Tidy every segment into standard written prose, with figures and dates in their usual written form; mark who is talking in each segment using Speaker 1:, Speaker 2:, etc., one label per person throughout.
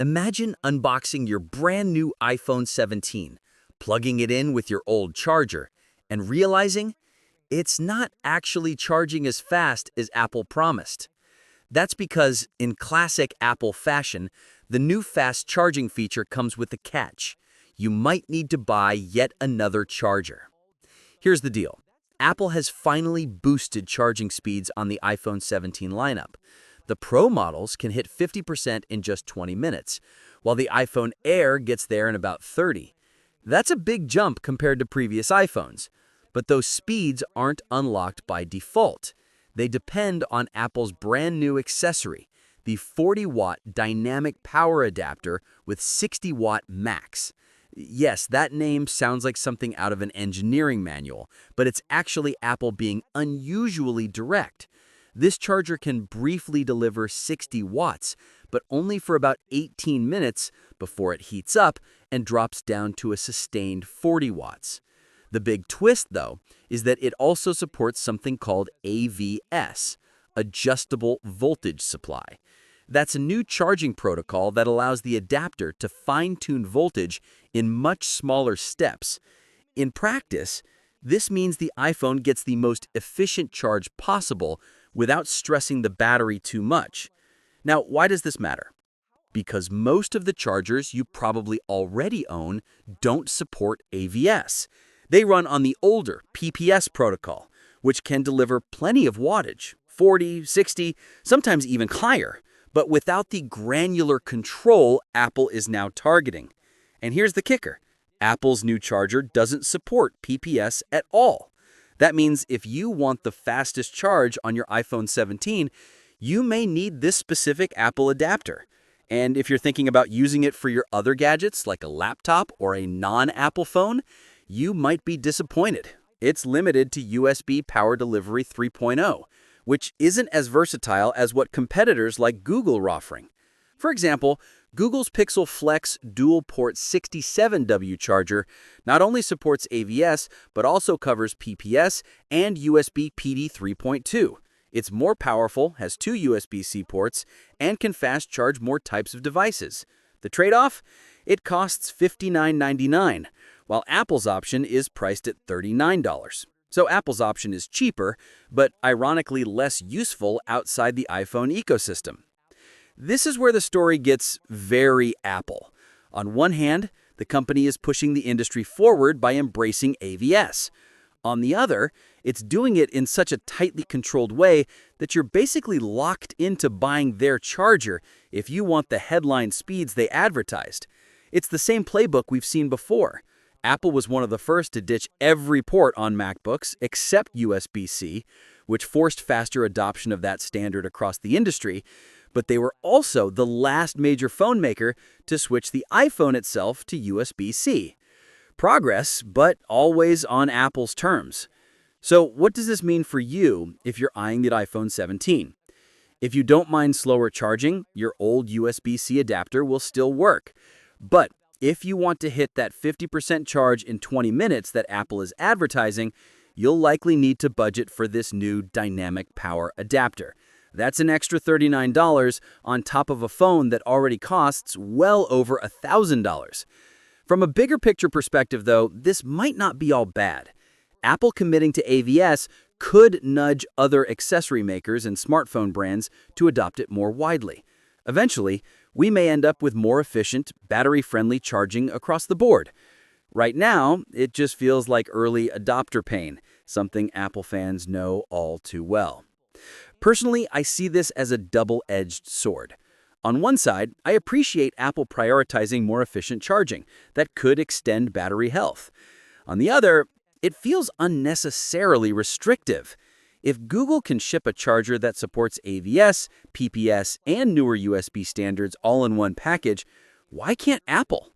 Speaker 1: Imagine unboxing your brand new iPhone 17, plugging it in with your old charger, and realizing it's not actually charging as fast as Apple promised. That's because, in classic Apple fashion, the new fast charging feature comes with a catch. You might need to buy yet another charger. Here's the deal. Apple has finally boosted charging speeds on the iPhone 17 lineup. The Pro models can hit 50% in just 20 minutes, while the iPhone Air gets there in about 30. That's a big jump compared to previous iPhones. But those speeds aren't unlocked by default. They depend on Apple's brand new accessory, the 40-watt dynamic power adapter with 60-watt max. Yes, that name sounds like something out of an engineering manual, but it's actually Apple being unusually direct. This charger can briefly deliver 60 watts, but only for about 18 minutes before it heats up and drops down to a sustained 40 watts. The big twist, though, is that it also supports something called AVS, Adjustable Voltage Supply. That's a new charging protocol that allows the adapter to fine-tune voltage in much smaller steps. In practice, this means the iPhone gets the most efficient charge possible without stressing the battery too much. Now, why does this matter? Because most of the chargers you probably already own don't support AVS. They run on the older PPS protocol, which can deliver plenty of wattage, 40, 60, sometimes even higher, but without the granular control Apple is now targeting. And here's the kicker. Apple's new charger doesn't support PPS at all. That means if you want the fastest charge on your iPhone 17, you may need this specific Apple adapter. And if you're thinking about using it for your other gadgets like a laptop or a non-Apple phone, you might be disappointed. It's limited to USB Power Delivery 3.0, which isn't as versatile as what competitors like Google are offering. For example, Google's Pixel Flex dual-port 67W charger not only supports AVS, but also covers PPS and USB PD 3.2. It's more powerful, has 2 USB-C ports, and can fast charge more types of devices. The trade-off? It costs $59.99, while Apple's option is priced at $39. So Apple's option is cheaper, but ironically less useful outside the iPhone ecosystem. This is where the story gets very Apple. On one hand, the company is pushing the industry forward by embracing AVS. On the other, it's doing it in such a tightly controlled way that you're basically locked into buying their charger if you want the headline speeds they advertised. It's the same playbook we've seen before. Apple was one of the first to ditch every port on MacBooks except USB-C, which forced faster adoption of that standard across the industry, but they were also the last major phone maker to switch the iPhone itself to USB-C. Progress, but always on Apple's terms. So what does this mean for you if you're eyeing the iPhone 17? If you don't mind slower charging, your old USB-C adapter will still work. But if you want to hit that 50% charge in 20 minutes that Apple is advertising, you'll likely need to budget for this new dynamic power adapter. That's an extra $39 on top of a phone that already costs well over $1,000. From a bigger picture perspective, though, this might not be all bad. Apple committing to AVS could nudge other accessory makers and smartphone brands to adopt it more widely. Eventually, we may end up with more efficient, battery-friendly charging across the board. Right now, it just feels like early adopter pain, something Apple fans know all too well. Personally, I see this as a double-edged sword. On one side, I appreciate Apple prioritizing more efficient charging that could extend battery health. On the other, it feels unnecessarily restrictive. If Google can ship a charger that supports AVS, PPS, and newer USB standards all in one package, why can't Apple?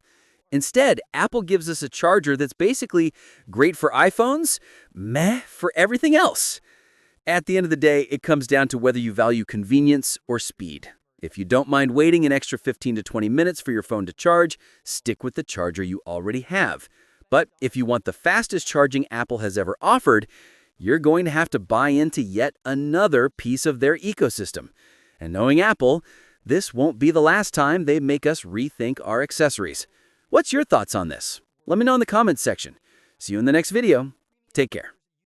Speaker 1: Instead, Apple gives us a charger that's basically great for iPhones, meh for everything else. At the end of the day, it comes down to whether you value convenience or speed. If you don't mind waiting an extra 15 to 20 minutes for your phone to charge, stick with the charger you already have. But if you want the fastest charging Apple has ever offered, you're going to have to buy into yet another piece of their ecosystem. And knowing Apple, this won't be the last time they make us rethink our accessories. What's your thoughts on this? Let me know in the comments section. See you in the next video. Take care.